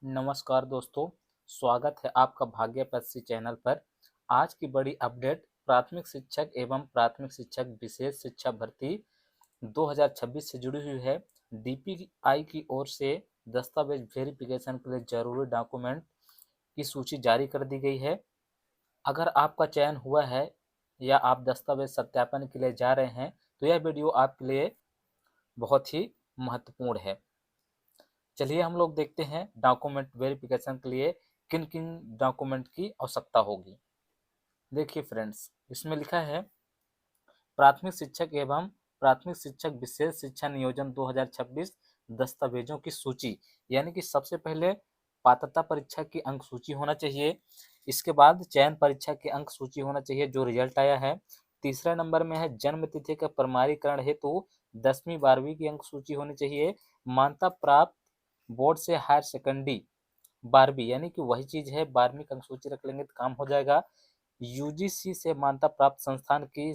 नमस्कार दोस्तों, स्वागत है आपका भाग्य पथ चैनल पर। आज की बड़ी अपडेट प्राथमिक शिक्षक एवं प्राथमिक शिक्षक विशेष शिक्षा भर्ती 2026 से जुड़ी हुई है। डीपीआई की ओर से दस्तावेज वेरिफिकेशन के लिए जरूरी डॉक्यूमेंट की सूची जारी कर दी गई है। अगर आपका चयन हुआ है या आप दस्तावेज सत्यापन के लिए जा रहे हैं तो यह वीडियो आपके लिए बहुत ही महत्वपूर्ण है। चलिए हम लोग देखते हैं डॉक्यूमेंट वेरिफिकेशन के लिए किन किन डॉक्यूमेंट की आवश्यकता होगी। देखिए फ्रेंड्स, इसमें लिखा है प्राथमिक शिक्षक एवं प्राथमिक शिक्षक विशेष शिक्षा नियोजन 2026 दस्तावेजों की सूची। यानी कि सबसे पहले पात्रता परीक्षा की अंक सूची होना चाहिए। इसके बाद चयन परीक्षा की अंक सूची होना चाहिए जो रिजल्ट आया है। तीसरे नंबर में है जन्म तिथि का प्रमाणीकरण हेतु 10वीं 12वीं की अंक सूची होनी चाहिए। मान्यता प्राप्त बोर्ड से हायर सेकेंडरी 12वीं, यानी कि वही चीज है, 12वीं की अंक सूची रख लेंगे तो काम हो जाएगा। यूजीसी से मान्यता प्राप्त संस्थान की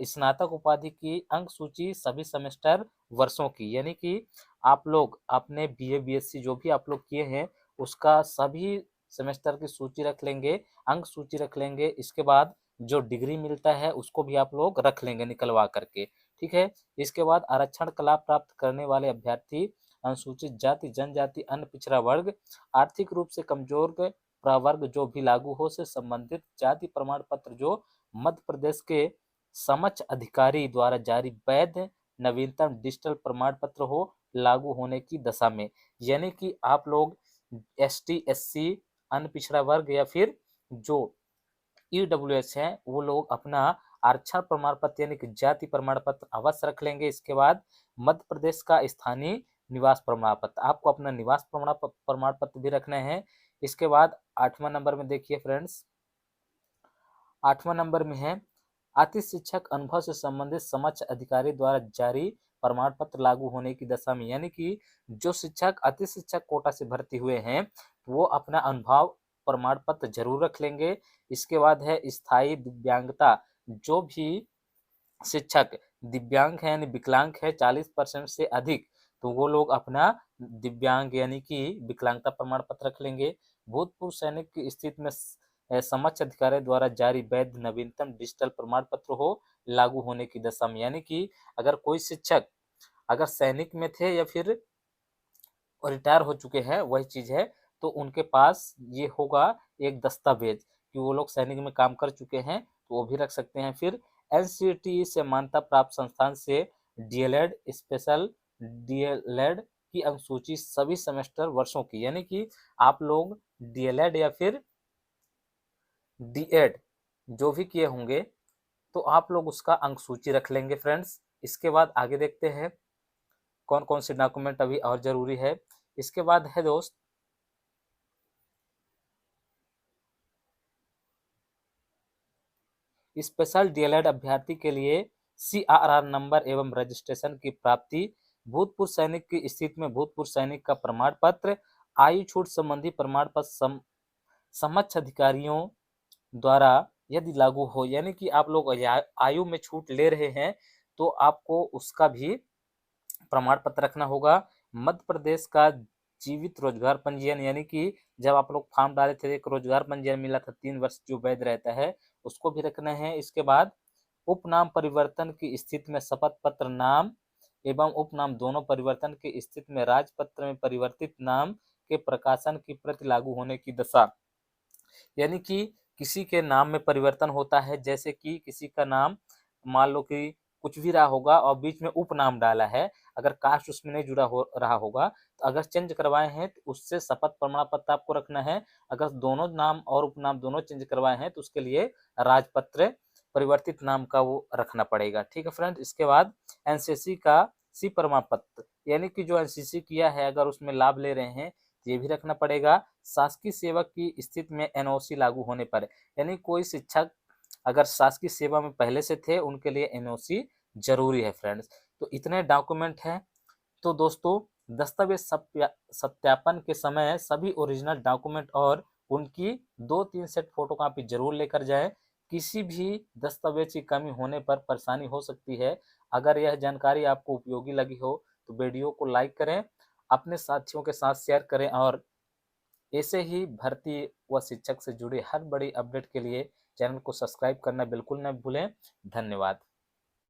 स्नातक उपाधि की अंक सूची सभी सेमेस्टर वर्षों की, यानी कि आप लोग अपने बीए बीएससी जो भी आप लोग किए हैं उसका सभी सेमेस्टर की सूची रख लेंगे, अंक सूची रख लेंगे। इसके बाद जो डिग्री मिलता है उसको भी आप लोग रख लेंगे निकलवा करके, ठीक है। इसके बाद आरक्षण का लाभ प्राप्त करने वाले अभ्यर्थी, अनुसूचित जाति जनजाति, अन्य पिछड़ा वर्ग, आर्थिक रूप से कमजोर प्रवर्ग जो भी लागू हो से संबंधित जाति प्रमाण पत्र जो मध्य प्रदेश के समक्ष अधिकारी द्वारा जारी वैध नवीनतम डिजिटल प्रमाण पत्र हो लागू होने की दशा में। यानी कि आप लोग एसटी एससी, अन्य पिछड़ा वर्ग या फिर जो ईडब्ल्यूएस है वो लोग अपना आरक्षण प्रमाण पत्र यानी कि जाति प्रमाण पत्र अवश्य रख लेंगे। इसके बाद मध्य प्रदेश का स्थानीय निवास प्रमाण पत्र, आपको अपना निवास प्रमाण पत्र भी रखना है। इसके बाद 8वां नंबर में देखिए फ्रेंड्स, 8वां नंबर में है अति शिक्षक अनुभव से संबंधित समक्ष अधिकारी द्वारा जारी प्रमाण पत्र लागू होने की दशा में। यानी कि जो शिक्षक अति शिक्षक कोटा से भर्ती हुए हैं वो अपना अनुभव प्रमाण पत्र जरूर रख लेंगे। इसके बाद है स्थायी दिव्यांगता, जो भी शिक्षक दिव्यांग है यानी विकलांग है 40% से अधिक, तो वो लोग अपना दिव्यांग यानी कि विकलांगता प्रमाण पत्र रख लेंगे। भूतपूर्व सैनिक की स्थिति में समक्ष अधिकारी द्वारा जारी वैध नवीनतम डिजिटल प्रमाण पत्र हो लागू होने की दशा में। यानी कि अगर कोई शिक्षक अगर सैनिक में थे या फिर रिटायर हो चुके हैं, वही चीज है, तो उनके पास ये होगा एक दस्तावेज कि वो लोग सैनिक में काम कर चुके हैं, तो वो भी रख सकते हैं। फिर एनसीटी से मान्यता प्राप्त संस्थान से डीएलएड स्पेशल डीएलएड की अनुसूची सभी सेमेस्टर वर्षों की, यानी कि आप लोग डीएलएड या फिर डीएड जो भी किए होंगे तो आप लोग उसका अंक सूची रख लेंगे फ्रेंड्स। इसके बाद आगे देखते हैं कौन कौन से डॉक्यूमेंट अभी और जरूरी है। इसके बाद है दोस्त स्पेशल डीएलएड अभ्यर्थी के लिए सीआरआर नंबर एवं रजिस्ट्रेशन की प्राप्ति, भूतपूर्व सैनिक की स्थिति में भूतपूर्व सैनिक का प्रमाण पत्र, आयु छूट संबंधी प्रमाण पत्र समक्ष अधिकारियों द्वारा यदि लागू हो, यानी कि आप लोग आयु में छूट ले रहे हैं तो आपको उसका भी प्रमाण पत्र रखना होगा। मध्य प्रदेश का जीवित रोजगार पंजीयन, यानी कि जब आप लोग फॉर्म डाले थे एक रोजगार पंजीयन मिला था 3 वर्ष जो वैध रहता है, उसको भी रखना है। इसके बाद उपनाम परिवर्तन की स्थिति में शपथ पत्र नाम एवं उपनाम दोनों परिवर्तन की स्थिति में राजपत्र में परिवर्तित नाम के प्रकाशन की प्रति लागू होने की दशा। यानी कि किसी के नाम में परिवर्तन होता है, जैसे कि किसी का नाम मान लो कि कुछ भी रहा होगा और बीच में उपनाम डाला है, अगर कास्ट उसमें नहीं जुड़ा हो रहा होगा तो अगर चेंज करवाए हैं तो उससे शपथ प्रमाण पत्र आपको रखना है। अगर दोनों नाम और उपनाम दोनों चेंज करवाए हैं तो उसके लिए राजपत्र परिवर्तित नाम का वो रखना पड़ेगा, ठीक है फ्रेंड। इसके बाद एनसीसी का सी प्रमाण पत्र, यानी कि जो एनसीसी किया है अगर उसमें लाभ ले रहे हैं ये भी रखना पड़ेगा। शासकीय सेवक की स्थिति में एनओसी लागू होने पर, यानी कोई शिक्षक अगर शासकीय सेवा में पहले से थे उनके लिए एनओसी जरूरी है फ्रेंड्स। तो इतने डॉक्यूमेंट हैं। तो दोस्तों दस्तावेज सत्यापन के समय सभी ओरिजिनल डॉक्यूमेंट और उनकी 2-3 सेट फोटो कॉपी जरूर लेकर जाएं। किसी भी दस्तावेज की कमी होने पर परेशानी हो सकती है। अगर यह जानकारी आपको उपयोगी लगी हो तो वीडियो को लाइक करें, अपने साथियों के साथ शेयर करें और ऐसे ही भर्ती व शिक्षक से जुड़ी हर बड़ी अपडेट के लिए चैनल को सब्सक्राइब करना बिल्कुल न भूलें। धन्यवाद।